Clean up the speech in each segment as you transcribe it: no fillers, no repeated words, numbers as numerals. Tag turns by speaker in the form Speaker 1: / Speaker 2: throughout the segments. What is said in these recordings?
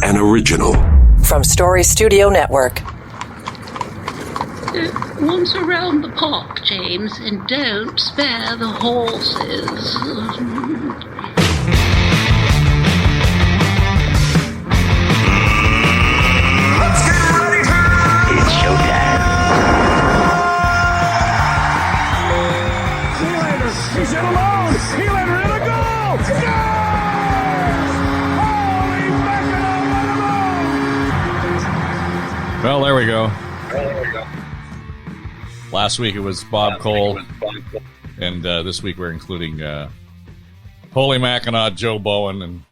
Speaker 1: an original.
Speaker 2: From Story Studio Network.
Speaker 3: Once around the park, James, and don't spare the horses.
Speaker 4: Let's get ready to... It's showtime. See you later. He's in alone. He let her in a goal. Yes! Holy mackerel,
Speaker 5: Well, there we go. Last week it was Bob Cole, and this week we're including Holy Mackinac, Joe Bowen, and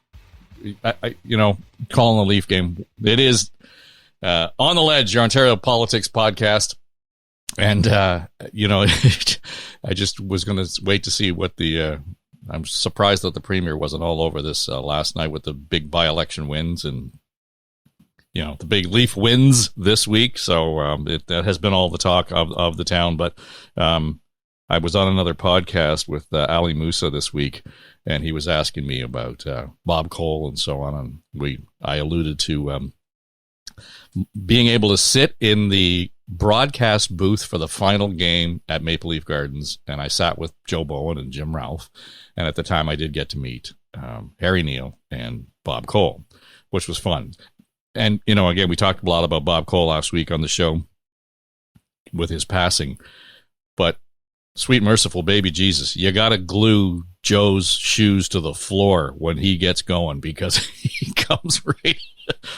Speaker 5: calling the Leaf game. It is On the Ledge, your Ontario politics podcast, and I just was going to wait to see what the. I'm surprised that the Premier wasn't all over this last night with the big by-election wins and. The big Leaf wins this week, so that has been all the talk of the town. But I was on another podcast with Ali Musa this week, and he was asking me about Bob Cole and so on. And I alluded to being able to sit in the broadcast booth for the final game at Maple Leaf Gardens, and I sat with Joe Bowen and Jim Ralph. And at the time, I did get to meet Harry Neal and Bob Cole, which was fun. And, again, we talked a lot about Bob Cole last week on the show with his passing. But sweet, merciful baby Jesus, you got to glue Joe's shoes to the floor when he gets going because he comes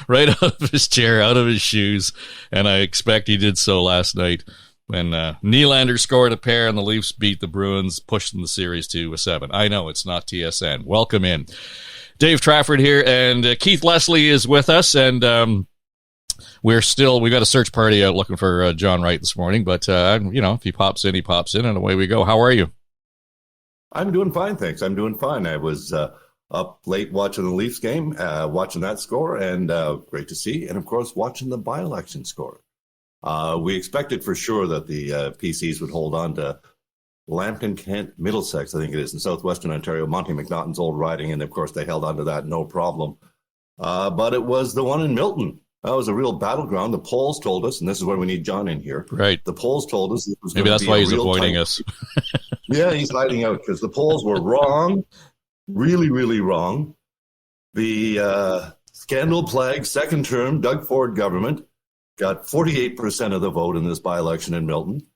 Speaker 5: right out of his chair, out of his shoes. And I expect he did so last night when Nylander scored a pair and the Leafs beat the Bruins, pushing the series to a 7. I know it's not TSN. Welcome in. Dave Trafford here, and Keith Leslie is with us, and we got a search party out looking for John Wright this morning, but, if he pops in, and away we go. How are you?
Speaker 6: I'm doing fine, thanks. I'm doing fine. I was up late watching the Leafs game, watching that score, and great to see, and, of course, watching the by-election score. We expected for sure that the PCs would hold on to Lambton, Kent, Middlesex, I think it is, in southwestern Ontario, Monty McNaughton's old riding, and of course they held on to that, no problem. But it was the one in Milton. That was a real battleground. The polls told us, and this is where we need John in here.
Speaker 5: Right.
Speaker 6: The polls told us it was
Speaker 5: maybe that's why he's avoiding us.
Speaker 6: Yeah, he's hiding out because the polls were wrong, really, really wrong. The scandal-plagued second term Doug Ford government got 48% of the vote in this by-election in Milton.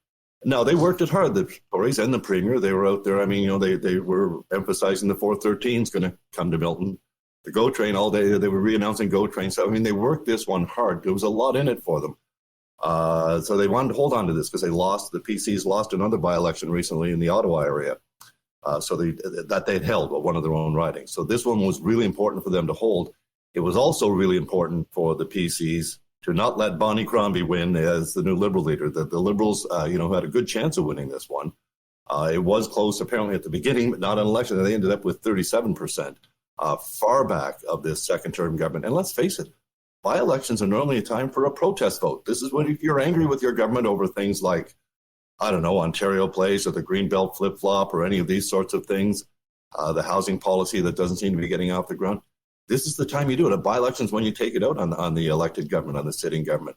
Speaker 6: No, they worked it hard, the Tories and the Premier. They were out there. I mean, they were emphasizing the 413 is going to come to Milton. The GO train all day, they were re-announcing GO train. So, I mean, they worked this one hard. There was a lot in it for them. So they wanted to hold on to this because the PCs lost another by-election recently in the Ottawa area. So they'd held, but one of their own ridings. So this one was really important for them to hold. It was also really important for the PCs to not let Bonnie Crombie win as the new Liberal leader. The Liberals, had a good chance of winning this one. It was close apparently at the beginning, but not an election. They ended up with 37%, far back of this second-term government. And let's face it, by-elections are normally a time for a protest vote. This is when if you're angry with your government over things like, I don't know, Ontario Place or the Greenbelt flip-flop or any of these sorts of things, the housing policy that doesn't seem to be getting off the ground. This is the time you do it. A by-elections when you take it out on the elected government, on the sitting government.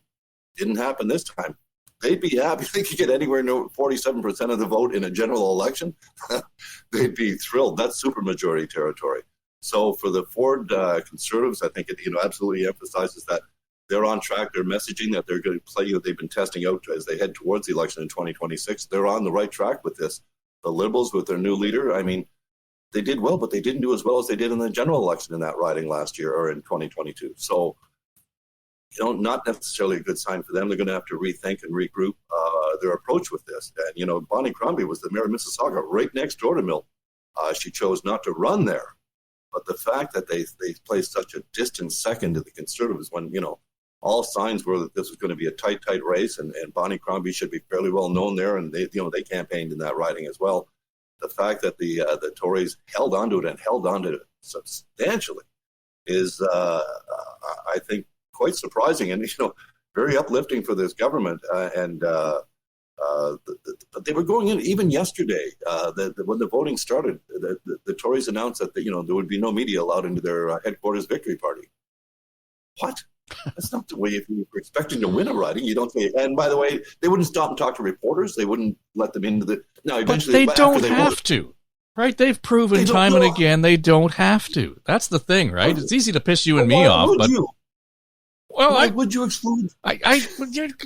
Speaker 6: Didn't happen this time. They'd be happy if they could get anywhere near 47% of the vote in a general election. They'd be thrilled. That's supermajority territory. So for the Ford Conservatives, I think it absolutely emphasizes that they're on track. They're messaging that they're going to play. They've been testing out as they head towards the election in 2026. They're on the right track with this. The Liberals with their new leader, I mean, they did well, but they didn't do as well as they did in the general election in that riding last year or in 2022. So, not necessarily a good sign for them. They're going to have to rethink and regroup their approach with this. And, Bonnie Crombie was the mayor of Mississauga, right next door to Milton. She chose not to run there. But the fact that they placed such a distant second to the Conservatives when, all signs were that this was going to be a tight race and Bonnie Crombie should be fairly well known there. And they campaigned in that riding as well. The fact that the Tories held onto it and held onto it substantially is, I think, quite surprising and very uplifting for this government. But they were going in even yesterday. When the voting started, the Tories announced that there would be no media allowed into their headquarters victory party. What? That's not the way. If you're expecting to win a riding, you don't say. And by the way, they wouldn't stop and talk to reporters. They wouldn't let them into the. Now, eventually,
Speaker 5: but they don't have to, right? They've proven time and again they don't have to. That's the thing, right? It's easy to piss you and me off, but
Speaker 6: why would you exclude?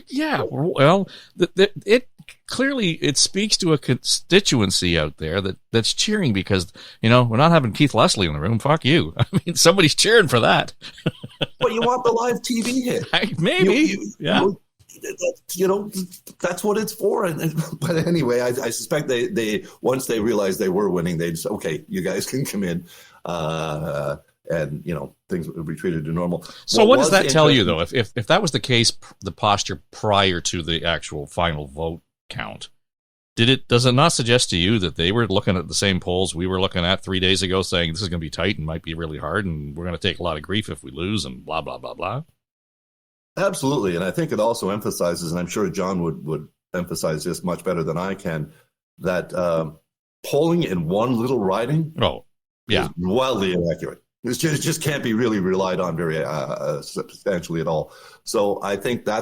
Speaker 5: Yeah. Well, it clearly it speaks to a constituency out there that's cheering because we're not having Keith Leslie in the room. Fuck you. I mean, somebody's cheering for that.
Speaker 6: But you want the live TV hit?
Speaker 5: Maybe.
Speaker 6: That's what it's for. But anyway, I suspect they once they realized they were winning, they'd say, okay, you guys can come in. And things would be treated to normal.
Speaker 5: So what does that tell you, though? If that was the case, the posture prior to the actual final vote count, does it not suggest to you that they were looking at the same polls we were looking at 3 days ago, saying this is going to be tight and might be really hard, and we're going to take a lot of grief if we lose, and blah blah blah blah?
Speaker 6: Absolutely, and I think it also emphasizes, and I'm sure John would emphasize this much better than I can, that polling in one little riding is wildly inaccurate. It just can't be really relied on very substantially at all. So I think I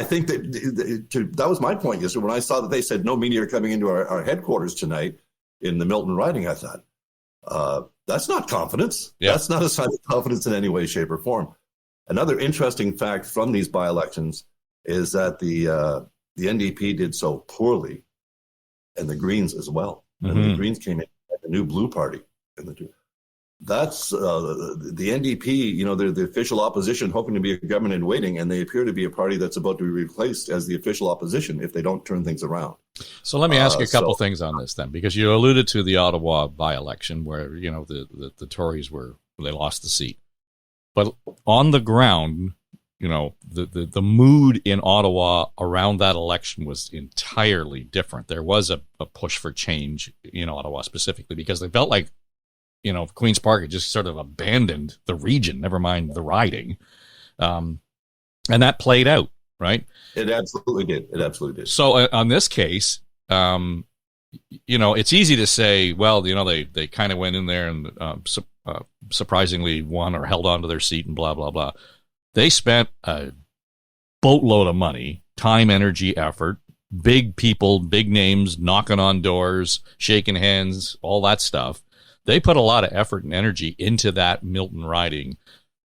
Speaker 6: think that was my point yesterday when I saw that they said no media are coming into our headquarters tonight in the Milton riding. I thought, that's not confidence. Yeah. That's not a sign of confidence in any way, shape, or form. Another interesting fact from these by-elections is that the NDP did so poorly, and the Greens as well. Mm-hmm. And the Greens came in at the new Blue Party in the two. That's the NDP, they're the official opposition hoping to be a government in waiting, and they appear to be a party that's about to be replaced as the official opposition if they don't turn things around.
Speaker 5: So let me ask you a couple things on this then, because you alluded to the Ottawa by-election where, the Tories they lost the seat. But on the ground, the mood in Ottawa around that election was entirely different. There was a push for change in Ottawa specifically because they felt like Queen's Park had just sort of abandoned the region, never mind the riding. And that played out, right?
Speaker 6: It absolutely did.
Speaker 5: So on this case, it's easy to say, well, they kind of went in there and surprisingly won or held on to their seat and blah, blah, blah. They spent a boatload of money, time, energy, effort, big people, big names, knocking on doors, shaking hands, all that stuff. They put a lot of effort and energy into that Milton riding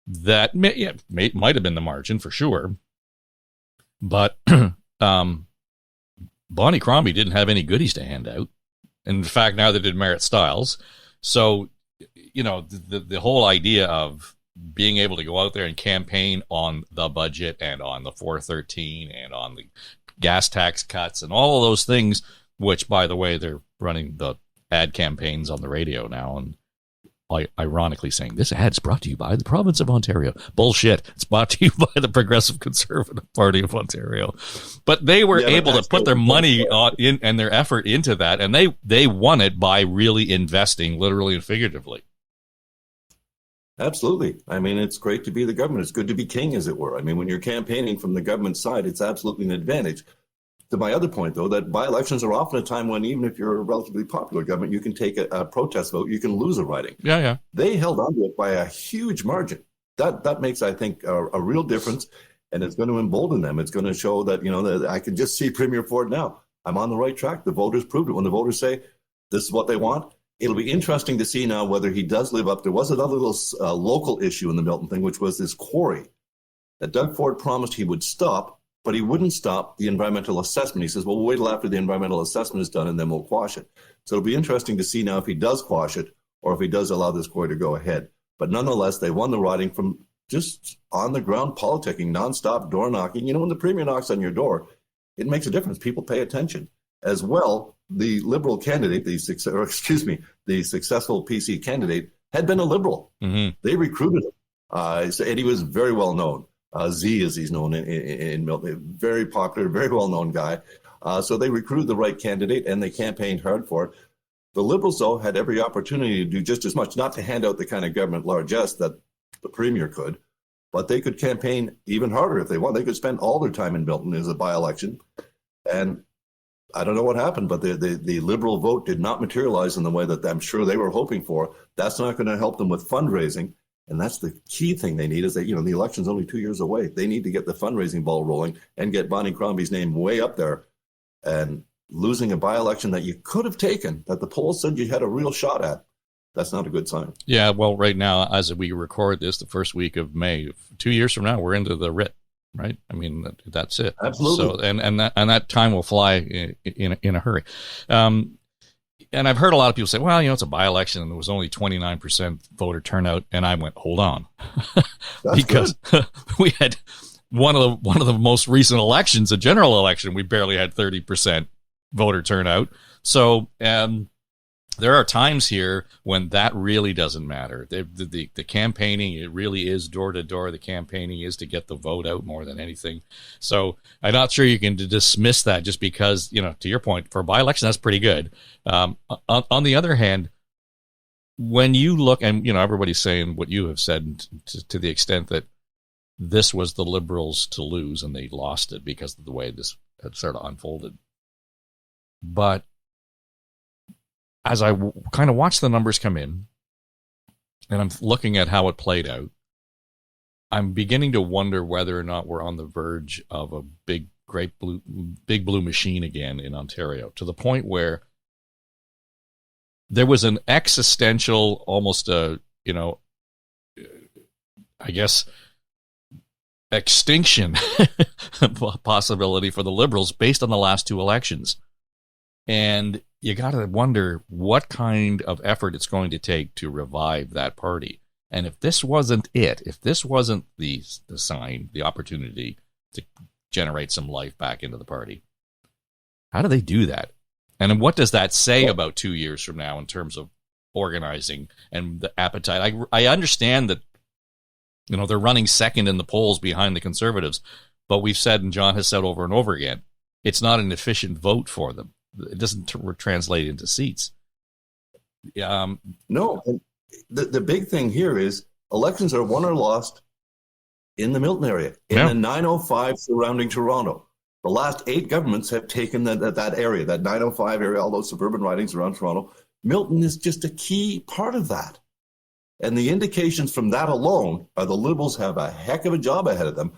Speaker 5: that might have been the margin for sure. But Bonnie Crombie didn't have any goodies to hand out. In fact, neither did Merritt Stiles. So, the whole idea of being able to go out there and campaign on the budget and on the 413 and on the gas tax cuts and all of those things, which, by the way, they're running the ad campaigns on the radio now and ironically saying this ad's brought to you by the province of Ontario. Bullshit. It's brought to you by the Progressive Conservative Party of Ontario. But they were able to put their money in and their effort into that, and they won it by really investing literally and figuratively.
Speaker 6: Absolutely. I mean, it's great to be the government. It's good to be king, as it were. I mean, when you're campaigning from the government side, it's absolutely an advantage. To my other point, though, that by-elections are often a time when even if you're a relatively popular government, you can take a protest vote, you can lose a riding.
Speaker 5: Yeah.
Speaker 6: They held on to it by a huge margin. That makes, I think, a real difference, and it's going to embolden them. It's going to show that, that I can just see Premier Ford now. I'm on the right track. The voters proved it. When the voters say this is what they want, it'll be interesting to see now whether he does live up. There was another little local issue in the Milton thing, which was this quarry that Doug Ford promised he would stop, but he wouldn't stop the environmental assessment. He says, well, we'll wait till after the environmental assessment is done and then we'll quash it. So it'll be interesting to see now if he does quash it or if he does allow this quarry to go ahead. But nonetheless, they won the riding from just on the ground politicking, nonstop door knocking. When the Premier knocks on your door, it makes a difference. People pay attention. As well, the Liberal candidate, the successful PC candidate, had been a Liberal. Mm-hmm. They recruited him, and he was very well known. Z, as he's known in Milton, very popular, very well-known guy. So they recruited the right candidate, and they campaigned hard for it. The Liberals, though, had every opportunity to do just as much, not to hand out the kind of government largesse that the Premier could, but they could campaign even harder if they want. They could spend all their time in Milton as a by-election. And I don't know what happened, but the Liberal vote did not materialize in the way that I'm sure they were hoping for. That's not going to help them with fundraising. And that's the key thing they need is that, the election's only 2 years away. They need to get the fundraising ball rolling and get Bonnie Crombie's name way up there. And losing a by-election that you could have taken, that the polls said you had a real shot at, that's not a good sign.
Speaker 5: Yeah, well, right now, as we record this, the first week of May, 2 years from now, we're into the writ, right? I mean, that's it.
Speaker 6: Absolutely.
Speaker 5: So, and that time will fly in a hurry. And I've heard a lot of people say, well, it's a by-election and there was only 29% voter turnout. And I went, hold on, because we had one of the most recent elections, a general election, we barely had 30% voter turnout. So there are times here when that really doesn't matter. The campaigning, it really is door to door. The campaigning is to get the vote out more than anything. So I'm not sure you can dismiss that just because, to your point, for a by-election, that's pretty good. On the other hand, when you look, and, everybody's saying what you have said to the extent that this was the Liberals to lose and they lost it because of the way this had sort of unfolded. But as I kind of watch the numbers come in, and I'm looking at how it played out, I'm beginning to wonder whether or not we're on the verge of a big blue machine again in Ontario, to the point where there was an existential, almost I guess, extinction possibility for the Liberals based on the last two elections. And you got to wonder what kind of effort it's going to take to revive that party. And if this wasn't it, if this wasn't the sign, the opportunity to generate some life back into the party, how do they do that? And what does that say about 2 years from now in terms of organizing and the appetite? I understand that, they're running second in the polls behind the Conservatives, but we've said, and John has said over and over again, it's not an efficient vote for them. It doesn't translate into seats.
Speaker 6: No. The big thing here is elections are won or lost in the Milton area, in the 905 surrounding Toronto. The last 8 governments have taken that area, that 905 area, all those suburban ridings around Toronto. Milton is just a key part of that. And the indications from that alone are the Liberals have a heck of a job ahead of them.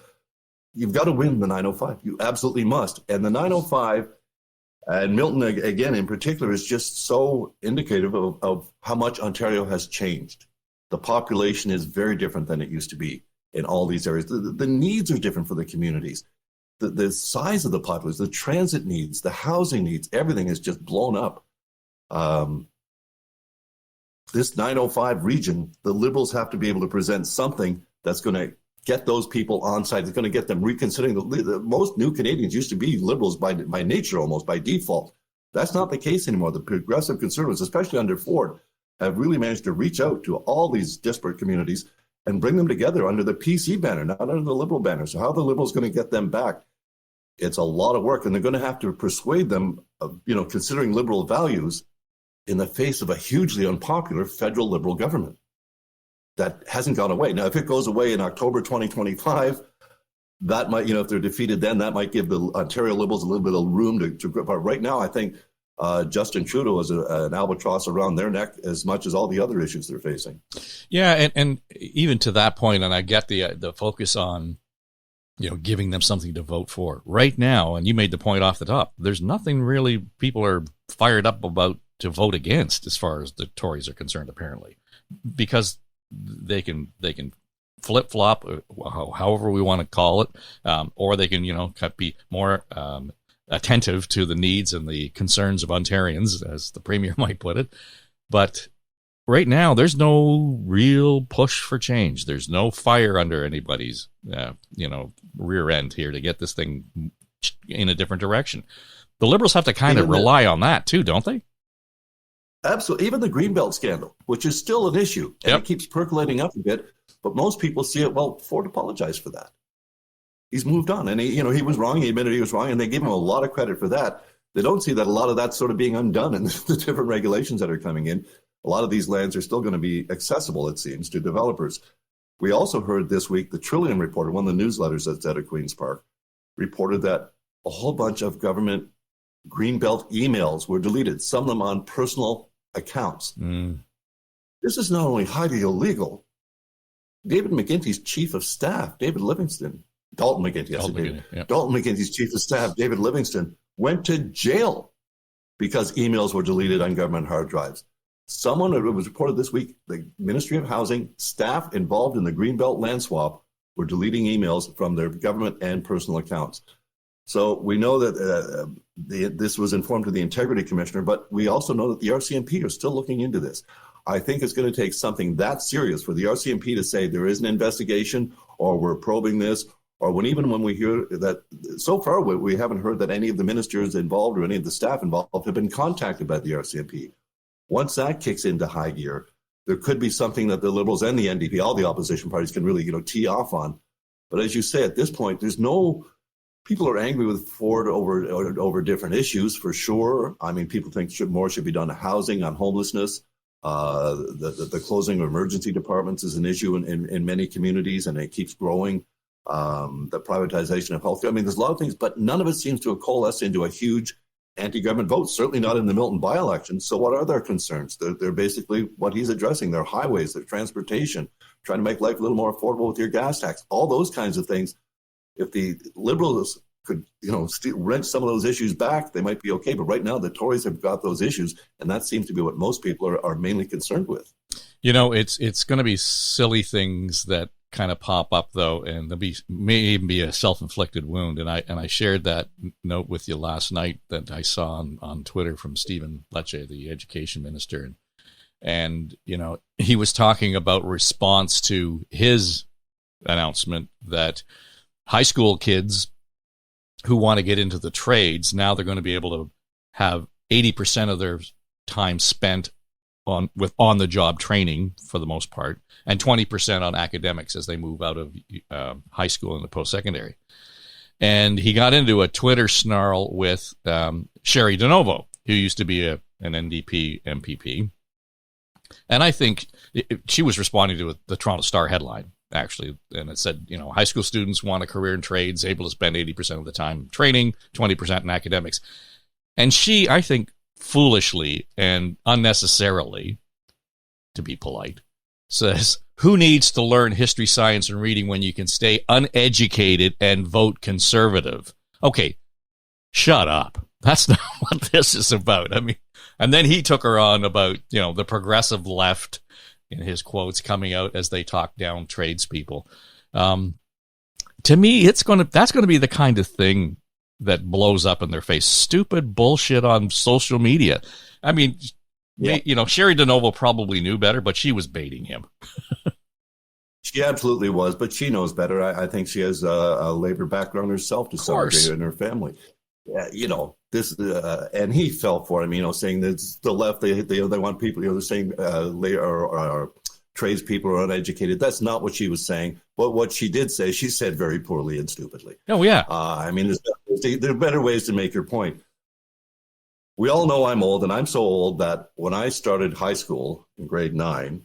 Speaker 6: You've got to win the 905. You absolutely must. And the 905, and Milton, again, in particular, is just so indicative of how much Ontario has changed. The population is very different than it used to be in all these areas. The needs are different for the communities. The size of the population, the transit needs, the housing needs, everything is just blown up. This 905 region, the Liberals have to be able to present something that's going to get those people on side. It's going to get them reconsidering. The most new Canadians used to be Liberals by nature, almost by default. That's not the case anymore. The progressive Conservatives, especially under Ford, have really managed to reach out to all these disparate communities and bring them together under the PC banner, not under the Liberal banner. So how are the Liberals going to get them back? It's a lot of work, and they're going to have to persuade them of, considering Liberal values in the face of a hugely unpopular federal Liberal government that hasn't gone away. Now, if it goes away in October 2025, that might, if they're defeated then, that might give the Ontario Liberals a little bit of room to grip. But right now, I think Justin Trudeau is an albatross around their neck as much as all the other issues they're facing.
Speaker 5: Yeah, and even to that point, and I get the focus on, giving them something to vote for. Right now, and you made the point off the top, there's nothing really people are fired up about to vote against as far as the Tories are concerned, apparently, because they can flip-flop, however we want to call it, or they can, be more attentive to the needs and the concerns of Ontarians, as the Premier might put it. But right now, there's no real push for change. There's no fire under anybody's, rear end here to get this thing in a different direction. The Liberals have to kind of rely on that too, don't they?
Speaker 6: Absolutely. Even the Greenbelt scandal, which is still an issue, and it keeps percolating up a bit, but most people see it, well, Ford apologized for that. He's moved on, and he was wrong. He admitted he was wrong, and they give him a lot of credit for that. They don't see that a lot of that's sort of being undone in the different regulations that are coming in. A lot of these lands are still going to be accessible, it seems, to developers. We also heard this week, the Trillium Reporter, one of the newsletters that's out of Queen's Park, reported that a whole bunch of government Greenbelt emails were deleted, some of them on personal accounts. This is not only highly illegal, David McGuinty's chief of staff, Dalton McGuinty, Dalton McGuinty's chief of staff, David Livingston, went to jail because emails were deleted on government hard drives. It was reported this week, the Ministry of Housing staff involved in the Greenbelt land swap were deleting emails from their government and personal accounts. So we know that this was informed to the Integrity Commissioner, but we also know that the RCMP are still looking into this. I think it's going to take something that serious for the RCMP to say there is an investigation or we're probing this, or even when we hear that, so far we haven't heard that any of the ministers involved or any of the staff involved have been contacted by the RCMP. Once that kicks into high gear, there could be something that the Liberals and the NDP, all the opposition parties, can really tee off on. But as you say, at this point, people are angry with Ford over different issues, for sure. I mean, people think more should be done to housing, on homelessness. The closing of emergency departments is an issue in many communities, and it keeps growing. The privatization of healthcare. I mean, there's a lot of things, but none of it seems to have coalesced into a huge anti-government vote, certainly not in the Milton by-election. So what are their concerns? They're basically what he's addressing, their highways, their transportation, trying to make life a little more affordable with your gas tax, all those kinds of things. If the Liberals could, wrench some of those issues back, they might be okay. But right now, the Tories have got those issues, and that seems to be what most people are mainly concerned with.
Speaker 5: It's going to be silly things that kind of pop up, though, and may even be a self-inflicted wound. And I shared that note with you last night that I saw on Twitter from Stephen Lecce, the education minister, and he was talking about response to his announcement that high school kids who want to get into the trades, now they're going to be able to have 80% of their time spent on the job training for the most part, and 20% on academics as they move out of high school into post-secondary. And he got into a Twitter snarl with Sherry DeNovo, who used to be an NDP MPP. And I think she was responding to the Toronto Star headline, actually, and it said, high school students want a career in trades, able to spend 80% of the time training, 20% in academics. And she, I think, foolishly and unnecessarily, to be polite, says, who needs to learn history, science, and reading when you can stay uneducated and vote conservative? Okay, shut up. That's not what this is about. I mean, and then he took her on about, the progressive left, in his quotes, coming out as they talk down tradespeople. To me, that's going to be the kind of thing that blows up in their face. Stupid bullshit on social media. I mean, Sherry DeNovo probably knew better, but she was baiting him.
Speaker 6: She absolutely was, but she knows better. I think she has a labor background herself to some degree in her family. This, and he fell for him, saying that the left, they want people, they're saying tradespeople are uneducated. That's not what she was saying. But what she did say, she said very poorly and stupidly.
Speaker 5: Oh, yeah.
Speaker 6: There are better ways to make your point. We all know I'm old, and I'm so old that when I started high school in grade 9,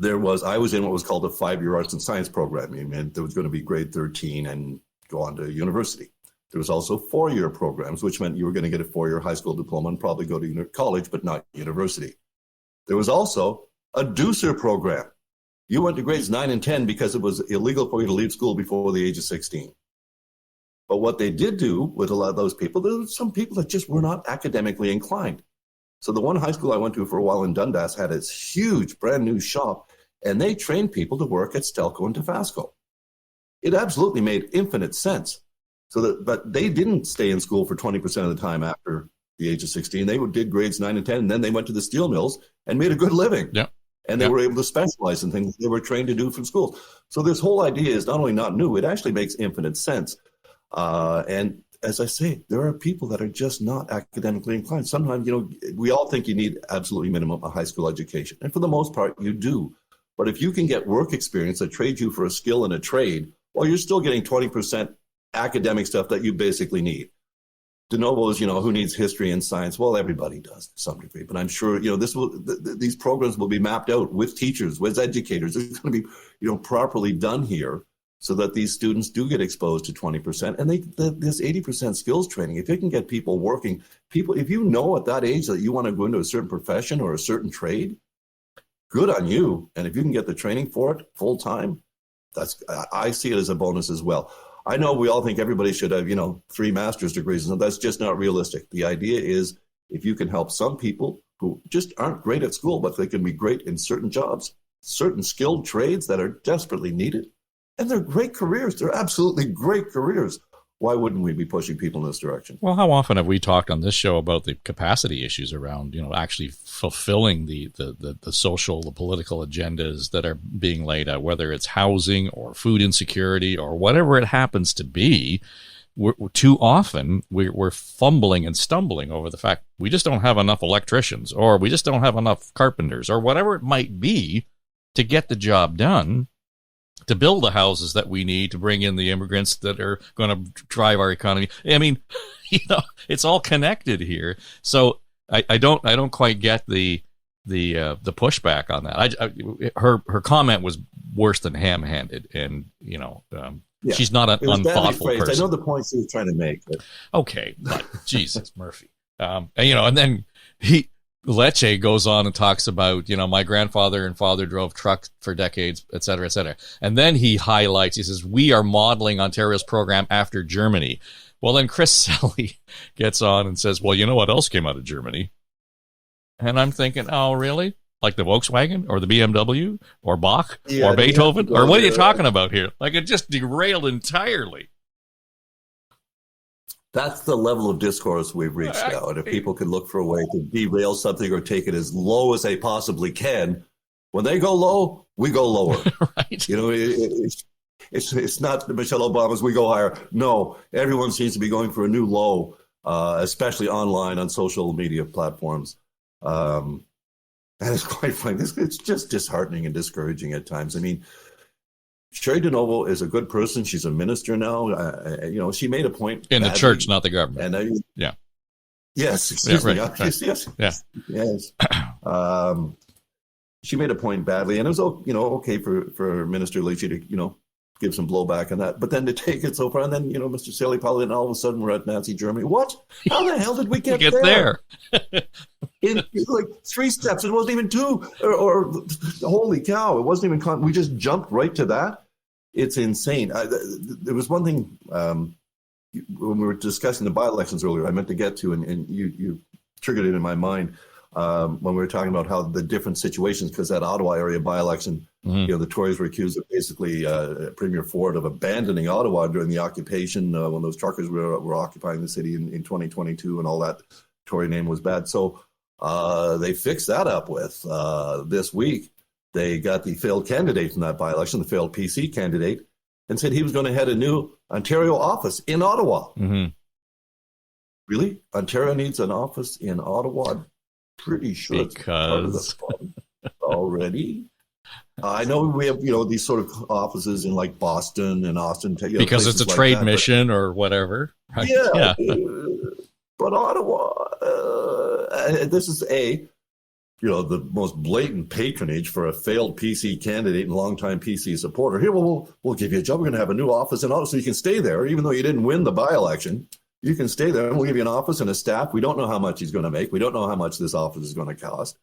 Speaker 6: I was in what was called a 5-year arts and science program. I mean, there was going to be grade 13 and go on to university. There was also 4-year programs, which meant you were going to get a 4-year high school diploma and probably go to college, but not university. There was also a deucer program. You went to grades 9 and 10 because it was illegal for you to leave school before the age of 16. But what they did do with a lot of those people, there were some people that just were not academically inclined. So the one high school I went to for a while in Dundas had its huge brand new shop, and they trained people to work at Stelco and Tofasco. It absolutely made infinite sense. But they didn't stay in school for 20% of the time after the age of 16. They did grades 9 and 10, and then they went to the steel mills and made a good living.
Speaker 5: Yeah.
Speaker 6: And they were able to specialize in things they were trained to do from school. So this whole idea is not only not new, it actually makes infinite sense. And as I say, there are people that are just not academically inclined. Sometimes, we all think you need absolutely minimum a high school education. And for the most part, you do. But if you can get work experience that trades you for a skill in a trade, well, you're still getting 20% academic stuff that you basically need. DeNovo's, who needs history and science? Well, everybody does to some degree. But I'm sure, these programs will be mapped out with teachers, with educators. It's going to be, properly done here so that these students do get exposed to 20%. And this 80% skills training, if it can get people working, if you know at that age that you want to go into a certain profession or a certain trade, good on you. And if you can get the training for it full time, I see it as a bonus as well. I know we all think everybody should have, 3 master's degrees, and that's just not realistic. The idea is if you can help some people who just aren't great at school, but they can be great in certain jobs, certain skilled trades that are desperately needed, and they're great careers. They're absolutely great careers. Why wouldn't we be pushing people in this direction?
Speaker 5: Well, how often have we talked on this show about the capacity issues around, actually fulfilling the social, the political agendas that are being laid out, whether it's housing or food insecurity or whatever it happens to be? Too often we're fumbling and stumbling over the fact we just don't have enough electricians, or we just don't have enough carpenters, or whatever it might be to get the job done, to build the houses that we need, to bring in the immigrants that are going to drive our economy. I mean, it's all connected here. So I don't quite get the pushback on that. Her comment was worse than ham-handed, and she's not an unthoughtful person.
Speaker 6: I know the point she was trying to make. But...
Speaker 5: Okay, but Jesus, Murphy. And then Lecce goes on and talks about, my grandfather and father drove trucks for decades, et cetera, et cetera. And then he says, we are modeling Ontario's program after Germany. Well, then Chris Selly gets on and says, well, you know what else came out of Germany? And I'm thinking, oh, really? Like the Volkswagen or the BMW or Bach or Beethoven? Or what are you talking about here? Like, it just derailed entirely.
Speaker 6: That's the level of discourse we've reached now. And if people can look for a way to derail something or take it as low as they possibly can, when they go low, we go lower.
Speaker 5: Right.
Speaker 6: It's not Michelle Obama's we go higher. No, everyone seems to be going for a new low, especially online on social media platforms. And it's quite funny. It's just disheartening and discouraging at times. I mean, Sherry DeNovo is a good person. She's a minister now. She made a point
Speaker 5: in the church, not the government.
Speaker 6: And
Speaker 5: yeah.
Speaker 6: Yes, excuse me.
Speaker 5: Right.
Speaker 6: Yes. She made a point badly, and it was okay for Minister Leachy to give some blowback on that, but then to take it so far, and then Mr. Saley Polly, and all of a sudden we're at Nazi Germany. What? How the hell did we get there? In like 3 steps. It wasn't even 2. Or holy cow! It wasn't even. We just jumped right to that. It's insane. There was one thing when we were discussing the by-elections earlier, I meant to get to, and you triggered it in my mind when we were talking about how the different situations, because that Ottawa area by-election, the Tories were accused of basically Premier Ford of abandoning Ottawa during the occupation when those truckers were occupying the city in 2022, and all that Tory name was bad. So they fixed that up with this week. They got the failed candidate from that by-election, the failed PC candidate, and said he was going to head a new Ontario office in Ottawa. Mm-hmm. Really? Ontario needs an office in Ottawa? I'm pretty sure
Speaker 5: because
Speaker 6: already. I know we have, these sort of offices in like Boston and Austin.
Speaker 5: Because it's a trade mission or whatever. Right?
Speaker 6: Yeah. But Ottawa, this is the most blatant patronage for a failed PC candidate and longtime PC supporter. Here, we'll give you a job. We're going to have a new office in Ottawa, so you can stay there, even though you didn't win the by-election. You can stay there, and we'll give you an office and a staff. We don't know how much he's going to make. We don't know how much this office is going to cost.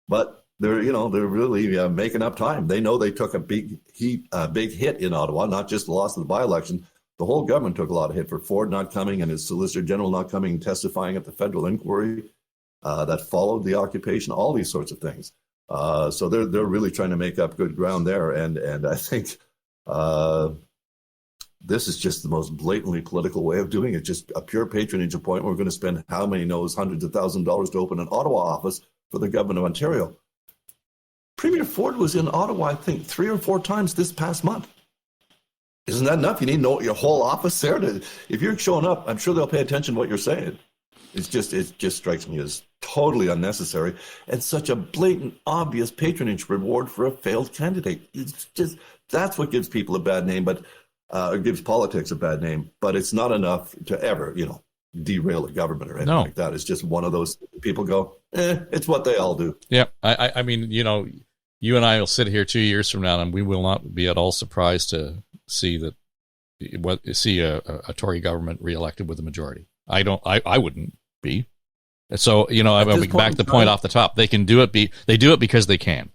Speaker 6: But they're really making up time. They know they took a big hit in Ottawa, not just the loss of the by-election. The whole government took a lot of hit for Ford not coming and his Solicitor General not coming and testifying at the federal inquiry that followed the occupation, all these sorts of things. So they're really trying to make up good ground there. And I think this is just the most blatantly political way of doing it, just a pure patronage point. We're going to spend how many knows hundreds of thousands of dollars to open an Ottawa office for the government of Ontario. Premier Ford was in Ottawa, I think, 3 or 4 times this past month. Isn't that enough? You need to know your whole office there. If you're showing up, I'm sure they'll pay attention to what you're saying. It just strikes me as totally unnecessary and such a blatant, obvious patronage reward for a failed candidate. It's just, that's what gives people a bad name, but it gives politics a bad name. But it's not enough to ever, derail a government or anything like that. It's just one of those people go, it's what they all do.
Speaker 5: Yeah, I mean, you and I will sit here 2 years from now, and we will not be at all surprised to see a Tory government reelected with a majority. I wouldn't be. So, I mean, back to the point off the top. They can do it. They do it because they can.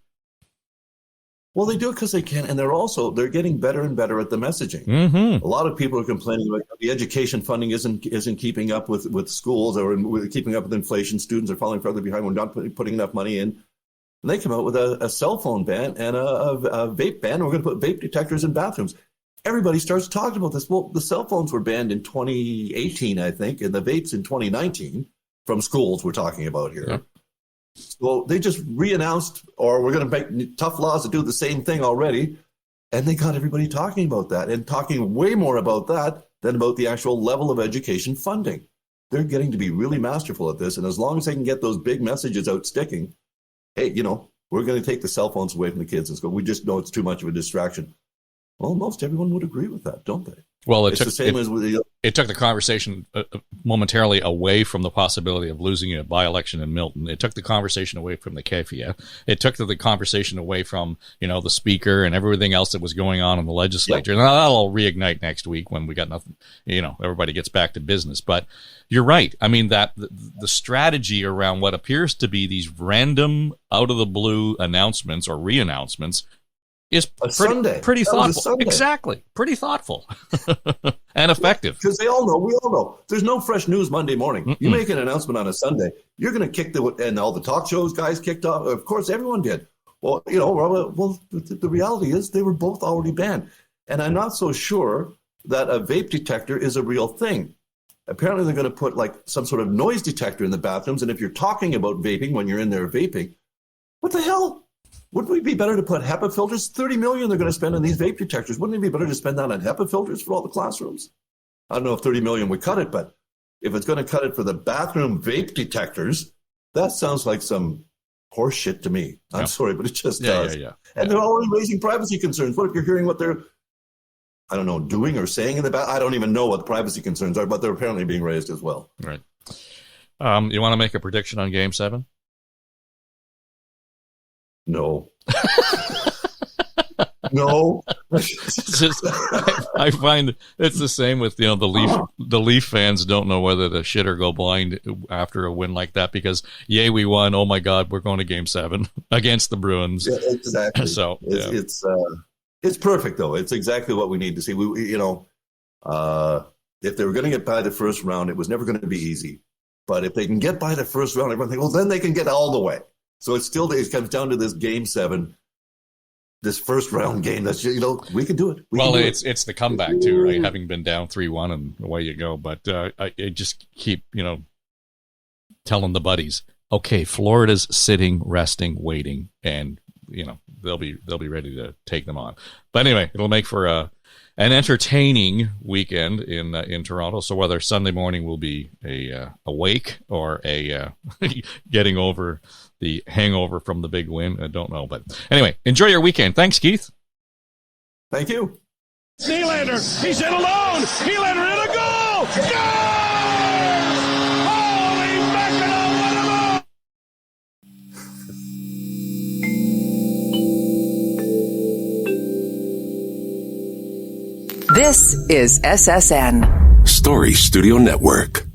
Speaker 6: Well, they do it because they can, and they're getting better and better at the messaging.
Speaker 5: Mm-hmm.
Speaker 6: A lot of people are complaining about the education funding isn't keeping up with schools or keeping up with inflation. Students are falling further behind. We're not putting enough money in. And they come out with a cell phone ban and a vape ban. We're going to put vape detectors in bathrooms. Everybody starts talking about this. Well, the cell phones were banned in 2018, I think, and the vapes in 2019 from schools. We're talking about here. Yeah. So they just re-announced, or we're going to make tough laws to do the same thing already. And they got everybody talking about that and talking way more about that than about the actual level of education funding. They're getting to be really masterful at this. And as long as they can get those big messages out sticking, hey, we're going to take the cell phones away from the kids in school. We just know it's too much of a distraction. Well, most everyone would agree with that, don't they?
Speaker 5: Well,
Speaker 6: it took
Speaker 5: the conversation momentarily away from the possibility of losing a by-election in Milton. It took the conversation away from the CAFIA. It took the conversation away from, the speaker and everything else that was going on in the legislature. Yep. And that'll reignite next week when we got nothing, everybody gets back to business. But you're right. I mean, that the strategy around what appears to be these random out-of-the-blue announcements or re-announcements is pretty thoughtful. Exactly. Pretty thoughtful and effective.
Speaker 6: Because we all know, there's no fresh news Monday morning. Mm-mm. You make an announcement on a Sunday, you're going to kick and all the talk shows guys kicked off. Of course, everyone did. Well, the reality is they were both already banned. And I'm not so sure that a vape detector is a real thing. Apparently, they're going to put like some sort of noise detector in the bathrooms. And if you're talking about vaping when you're in there vaping, what the hell? Wouldn't it be better to put HEPA filters? $30 million they're going to spend on these vape detectors. Wouldn't it be better to spend that on HEPA filters for all the classrooms? I don't know if $30 million would cut it, but if it's going to cut it for the bathroom vape detectors, that sounds like some horse shit to me. I'm sorry, but it just does. And they're already raising privacy concerns. What if you're hearing what they're, doing or saying in the bath? I don't even know what the privacy concerns are, but they're apparently being raised as well.
Speaker 5: Right. You want to make a prediction on Game 7?
Speaker 6: No. No.
Speaker 5: I find it's the same with the Leaf fans don't know whether to shit or go blind after a win like that because we won. Oh my God, we're going to Game 7 against the Bruins.
Speaker 6: Yeah, exactly.
Speaker 5: So
Speaker 6: it's perfect though. It's exactly what we need to see. We if they were going to get by the first round, it was never going to be easy. But if they can get by the first round, everyone thinks, well, then they can get all the way. So it comes down to this Game 7, this first round game. That's we can do it.
Speaker 5: It's the comeback too, right? Having been down 3-1 and away you go. But I just keep telling the buddies, okay, Florida's sitting, resting, waiting, and they'll be ready to take them on. But anyway, it'll make for an entertaining weekend in Toronto. So whether Sunday morning will be a wake or a getting over the hangover from the big win, I don't know. But anyway, enjoy your weekend. Thanks, Keith.
Speaker 6: Thank you.
Speaker 4: Nylander, he's in alone. He let her in a goal. Scores! Holy mackerel, what a move!
Speaker 2: This is SSN.
Speaker 1: Story Studio Network.